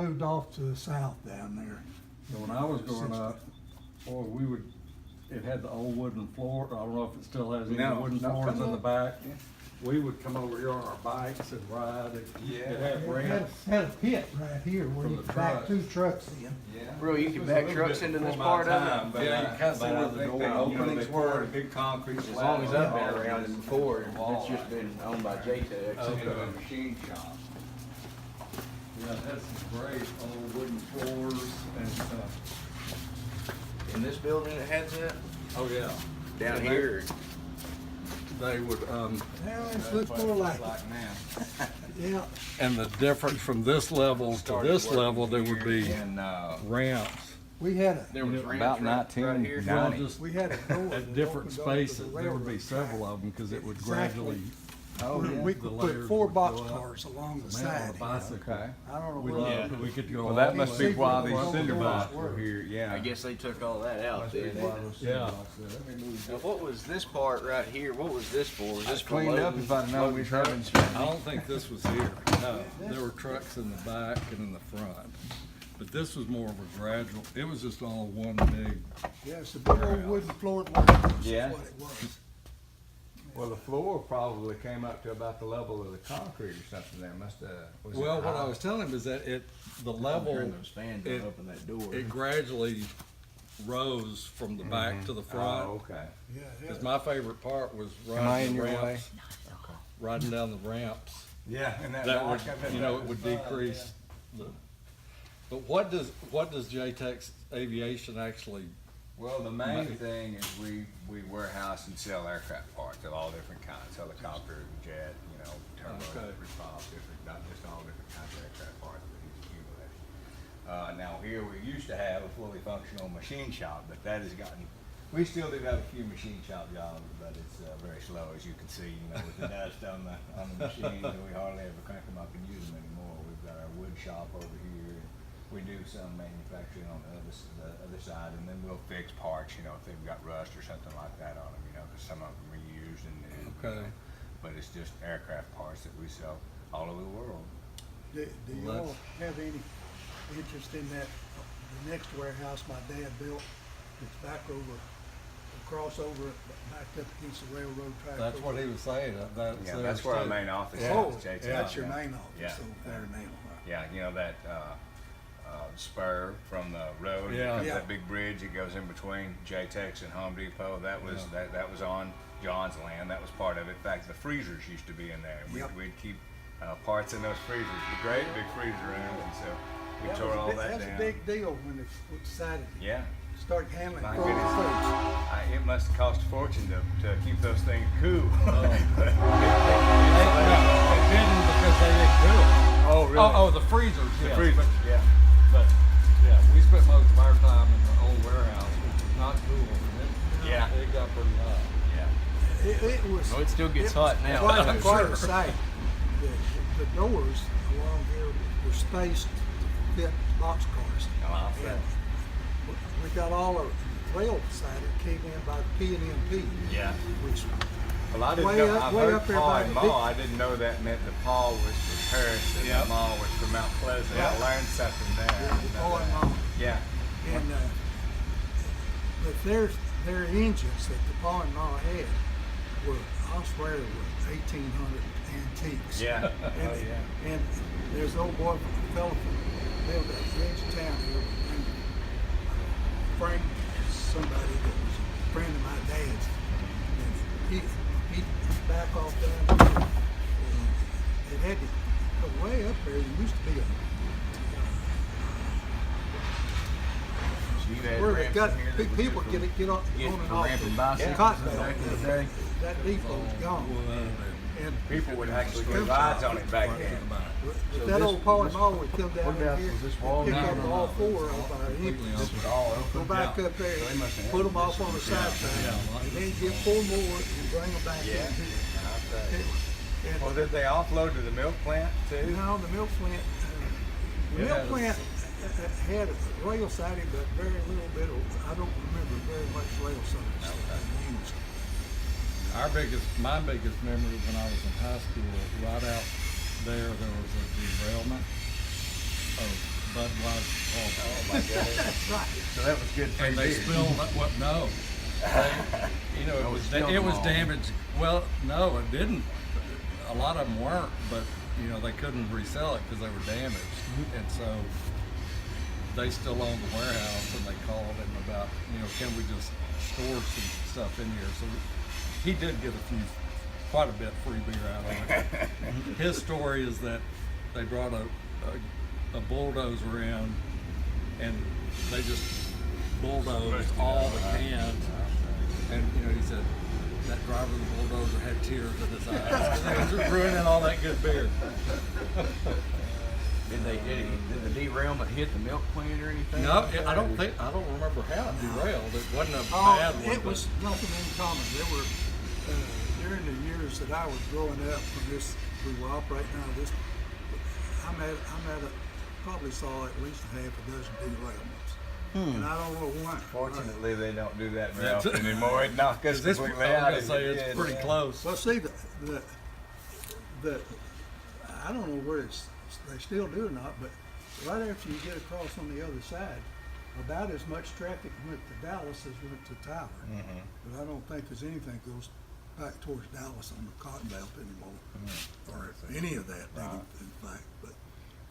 moved off to the south down there. So when I was growing up, boy, it had the old wooden floor. I don't know if it still has any wooden floors in the back. Yeah. We would come over here on our bikes and ride. It had It ramps. had a pit right here where From you the could back trucks. 2 trucks in. Yeah. Bro, you can back trucks into this part of it? Yeah, you can kinda see where the door openings were. Big concrete As long as slab I've been on around it before, wall. it's just been owned by JTEX. It's into a machine shop. Yeah, it had some great old wooden floors and stuff. In this building it has that? Oh, yeah. Down And here, They would, Now it looks more like it. now. Yeah, and the difference from this level to Started this working level, there would be here in, ramps. we had a, there was About ramps right here. Well, 1990. just we had a door. that at different opened onto the spaces, there would be railroad several track. of them, because it would Exactly. gradually. We The could layers put 4 would go up. boxcars along the Man, on side. a bicycle. Okay. I don't know We where. loved it. We could go. Well, that all must the be way why to these the cinder front. blocks were here, yeah. I guess they took all that out then. Yeah. Now, what was this part right here? What was this for? Was this for Cleaned up loading- if I'd known loading we'd trucks? have I don't think this was here. No, there were trucks in the back and in the front. But this was more of a gradual, it was just all one big, Yeah, it's a big old wooden floored warehouse, Yeah. is what it was. Well, the floor probably came up to about the level of the concrete or something there, must have. was it well, what I high? was telling him is that the Turn level, those fans and it- open that door. it gradually rose from the back to the Oh, front. okay. Yeah, yeah. Because my favorite part was Am I riding in the your way? ramps, riding down the ramps. Yeah, and that. That would, back of you know, it would decrease the, but what does JTEX Aviation actually, Well, the main thing is we warehouse and sell aircraft parts of all different kinds, helicopter, jet, turbo, Okay. response, different, not just all different kinds of aircraft parts that he's accumulated. Now here, we used to have a fully functional machine shop, but that has gotten, we still do have a few machine shop jobs, but it's very slow, as you can see, with the dust on the machines, and we hardly ever crank them up and use them anymore. We've got our wood shop over here, and we do some manufacturing on the other side, and then we'll fix parts, if they've got rust or something like that on them, because some of them are reused and okay, but it's just aircraft parts that we sell all over the world. Do Well, y'all have any interest in that, the next warehouse my dad built, it's back over, crossover, backed up against the railroad track? that's what he was saying, that's. Yeah, theirs that's where our too. main office is. Oh, JTEX. that's your Yeah. main office Yeah. over there now. Yeah, that spur from the road, Yeah. comes Yeah. that big bridge that goes in between JTEX and Home Depot. That was that was on John's land. That was part of it. In fact, the freezers used to be in there. Yep. We'd keep parts in those freezers. The great big freezer rooms, and so we tore all that down. That's a big deal when they decided to Yeah. start handling My frozen goodness. foods. It must have cost a fortune to keep those things cool. It didn't because they didn't do it. Oh, really? Oh, the freezers, The yes, freezers, yeah. but, yeah, we spent most of our time in the old warehouse, which was not cool, and Yeah. it got pretty hot. Yeah. It was. Oh, it still gets hot now. Quite Sure. a sight. The doors along here were spaced to fit boxcars. Oh, I'll say. And we got all our rail side that came in by P&MP. Yeah. Which, Well, I didn't Way know. up- I've way heard up there Paul by and the Ma. big- I didn't know that meant the Paul was from Paris and Yep. the Ma was from Mount Pleasant. I learned something there. I didn't know Paul and that. Ma. Yeah. and, but their engines that the Pa and Ma had were, I swear, were 1800 antiques. Yeah. And, Oh, yeah. and there's an old boy, fella from lived at the edge of town here, named Frank, somebody that was a friend of my dad's. And he'd back off down here. And it had to go way up there. There used to be a So you had where they ramps got in here that big was people good get for- on get and for off ramping the bicycles cotton back in the belt. day. That depot's gone. And People would actually get rides on it back then. with that old Paul and Ma would come down in else here, was this wall? pick No, up no, all 4 of our engines, This was all go open. back up there, So they must have put had them off on the side track, and then get 4 more and bring them back in Yeah. here. I'll say. And, Well, did they offload to the milk plant too? you know, the milk plant, had a rail siding, but very little bit of, I don't remember very much rail siding used. My biggest memory when I was in high school, right out there was a derailment of Budweiser coffee. Oh my goodness. That's right. So that was good for And they you. spilled, what, no. You know, Oh, it was, spilled it them was all. damaged. Well, no, it didn't. A lot of them weren't, but, you know, they couldn't resell it because they were damaged. And so they still owned the warehouse, and they called him about, you know, can we just store some stuff in here? So he did get quite a bit free beer out of it. His story is that they brought a bulldozer in, and they just bulldozed all the cans. And, you know, he said that driver of the bulldozer had tears in his eyes. He was ruining all that good beer. Did the derailment hit the milk plant or anything? No, like that, I don't or- remember how it derailed. It wasn't a Oh, bad one. it was nothing uncommon. There were, during the years that I was growing up, when we were operating out of this, probably saw at least a half a dozen derailments. And I don't know why. Fortunately, they don't do that very often anymore. It knocked us This, completely I out. was gonna say if it it's did, pretty yeah. close. Well, see, the I don't know where they still do or not, but right after you get across on the other side, about as much traffic went to Dallas as went to Tyler. But I don't think there's anything goes back towards Dallas on the Cotton Belt anymore, or any of that, in fact. But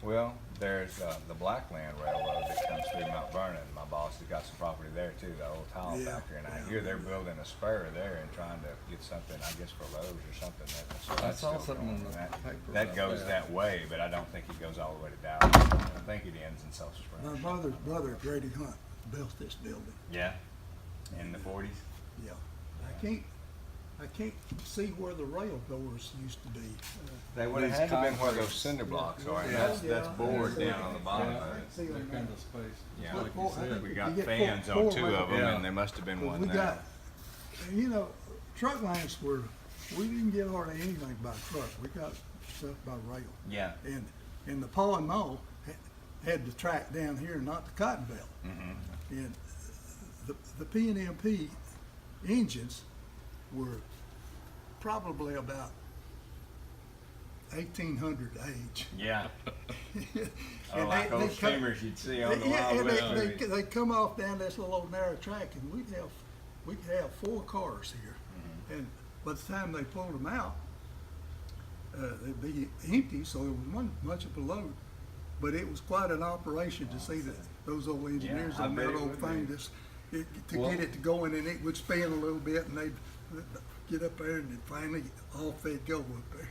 Well, there's the Blackland Railroad that comes through Mount Vernon. My boss has got some property there too, the old tile Yeah, factory, and I yeah. hear they're building a spur there and trying to get something, I guess, for Lowe's or something. So I that's saw still something going in on. the paper That about goes that. that way, but I don't think it goes all the way to Dallas. I think it ends in Sulphur my Springs. mother's brother, Grady Hunt, built this building. Yeah, in the 40s. Yeah, I can't see where the rail doors used to be. They would have These had to been where concrete- those cinder blocks are, and Yeah. that's board Yeah. down on the bottom Yeah. of it. See That on kind that. of space. Yeah. Like you I said. think We you got get fans four on two rail- of them, Yeah. and there must have been one We there. got, you know, truck lines we didn't get hardly anything by truck. We got stuff by rail. Yeah. And the Paw and Mall had the track down here, not the Cotton Belt. And the P&MP engines were probably about 1800 age. Yeah. And Oh, like old come- steamers you'd see on the Yeah, Wild and West they movies. they come off down this little old narrow track, and we could have 4 cars here. And by the time they pulled them out, they'd be empty, so it wasn't much of a load. But it was quite an operation to see those old engineers I on bet that it old would thing, be. to Well- get it to going, and it would spin a little bit, and they'd get up there, and then finally off they'd go up there.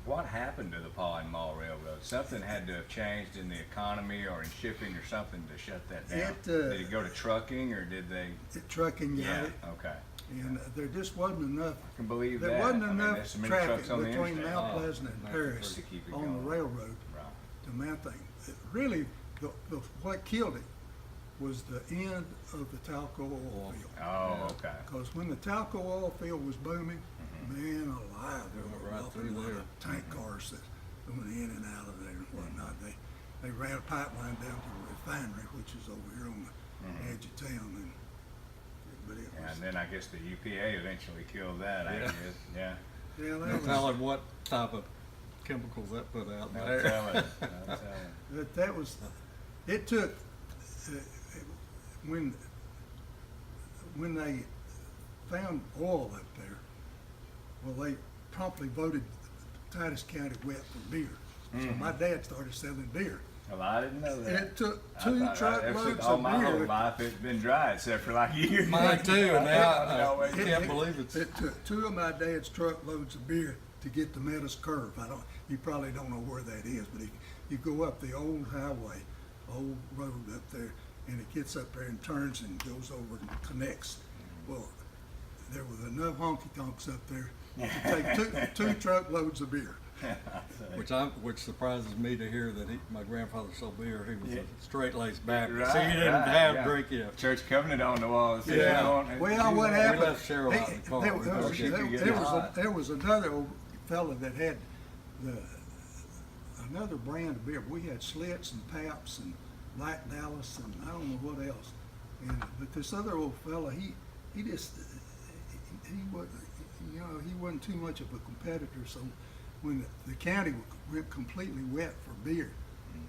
What happened to the Paw and Mall Railroad? Something had to have changed in the economy or in shipping or something to shut that down. Did it go to trucking or did they? The trucking got Yeah, it, okay. and there just wasn't enough. I can believe There that. wasn't I mean, enough there's so many traffic trucks on the between interstate. Mount Oh, Pleasant and to Paris keep it on the going. railroad Right. to Mount thing. Really, what killed it was the end of the Talco oil field. Oh, okay. Because when the Talco oil field was booming, man alive, there It went were right awful through lot there. of tank cars that went in and out of there and whatnot. They ran a pipeline down to the refinery, which is over here on the edge of town. But it was, And then I guess the UPA eventually killed that, I Yeah. guess. Yeah. yeah, No that was, telling what type of chemicals that put out No there. telling. No telling. that was, it took, when they found oil up there, well, they promptly voted Titus County wet for beer. So my dad started selling beer. Well, I didn't know And that. it took I 2 thought- ever since truckloads all of my whole beer. life it's been dry except for like a year. Mine too, and now I always- can't believe it's. It took 2 of my dad's truckloads of beer to get to Meadows Curve. You probably don't know where that is, but if you go up the old highway, old road up there, and it gets up there and turns and goes over and connects. Well, there was enough honky tonks up there to take two truckloads of beer. Which surprises me to hear that my grandfather sold beer. He was a straight-laced Baptist. Right, He didn't right, have yeah. drink gifts. Church covenant on the wall. It says Yeah. you want it. Well, what We happened? left Cheryl out in the car. There, We there was, both did. there was another old fella that had another brand of beer. We had Slits and Paps and Black Dallas and I don't know what else. But this other old fella, he just he wasn't too much of a competitor. So when the county went completely wet for beer,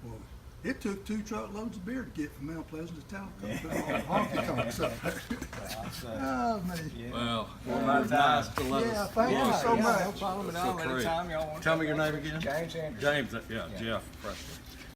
well, It took 2 truckloads of beer to get from Mount Pleasant to Talcott. Honky tonks up there. Oh, man. Well, Well, it was nice to let Yeah, us. thank you so No much. problem at That's all. so great. Anytime y'all want to. Tell me your name again? James Anderson. James, yeah, Yeah. Jeff Presley.